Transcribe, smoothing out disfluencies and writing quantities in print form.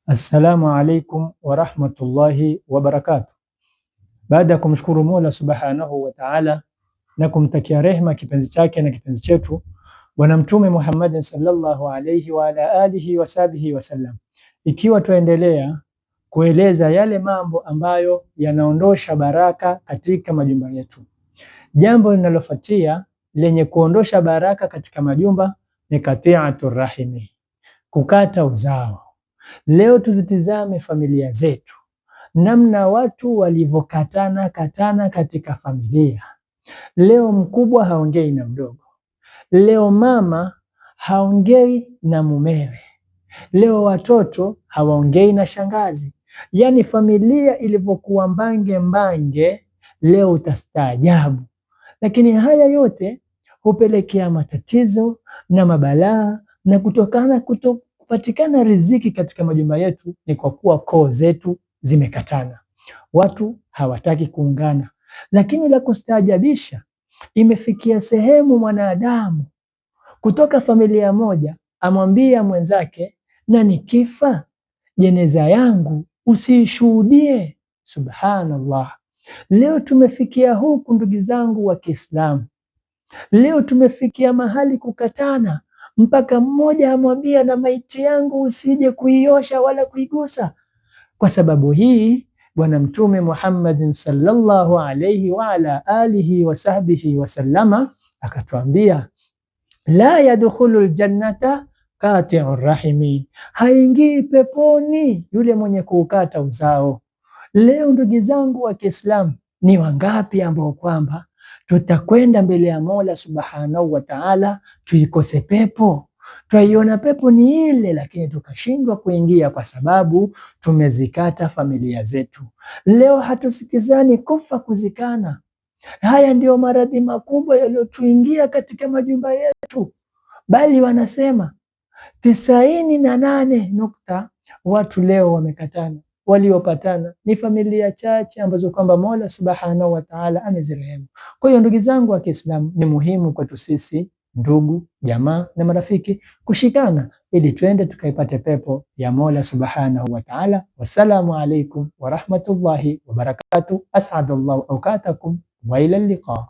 Assalamu alaikum wa rahmatullahi wa barakatuh. Baada ya kumshukuru Mola subhanahu wa ta'ala na kumtakia rehma kipenzi chake na kipenzi chetu Bwana Mtume Muhammad sallallahu alayhi wa ala alihi wa sahbihi wasallam, ikiwa tuendelea kueleza yale mambo ambayo yanaondosha baraka katika majumba yetu. Jambo linalofuatia lenye kuondosha baraka katika majumba ni qati'atur rahimi, kukata uzao. Leo tuzitizame familia zetu, namna watu walivyokatana katika familia. Leo mkubwa haongei na mdogo, leo mama haongei na mumewe, leo watoto hawaongei na shangazi. Yani familia ilivyokuwa mbange, leo utastaajabu. Lakini haya yote hupelekea matatizo na mabalaa, na kutokana kupatikana riziki katika majumba yetu ni kwa kuwa koo zetu zimekatana, watu hawataki kuungana. Lakini la kustaajabisha, imefikia sehemu mwanadamu kutoka familia moja amwambia mwenzake, na nikifa jeneza yangu usiishuhudie. Subhanallah, leo tumefikia huku ndugu zangu wa Kiislamu. Leo tumefikia mahali kukatana mpaka mmoja amwambia, na maiti yangu usije kuiosha wala kuigusa. Kwa sababu hii Bwana Mtume Muhammad sallallahu alayhi wa ala alihi wa sahbihi wasallama akatuambia, la yadkhulu ljannata qati'u rahimi, haingii peponi yule mwenye kuukata uzao. Leo ndugu zangu wa Kiislamu, ni wangapi ambao kwamba tutakwenda mbele ya Mola subhanahu wa ta'ala tuikose pepo? Twaiona pepo ni ile, lakini tukashindwa kuingia kwa sababu tumezikata familia zetu. Leo hatusikizani kufa kuzikana. Haya ndiyo maradhi makubwa yaliyotuingia katika majumba yetu, bali wanasema 98 watu leo wamekatana. Waliopatana ni familia chache ambazo kwamba Mola subhanahu wa ta'ala amezirehemu. Kwa hiyo ndugu zangu wa Kiislamu, ni muhimu kwetu sisi ndugu, jamaa na marafiki kushikana ili twende tukaipate pepo ya Mola subhanahu wa ta'ala. Wassalamu alaikum wa rahmatullahi wa barakatuh. As'adallahu awqatakum wa ila liqa.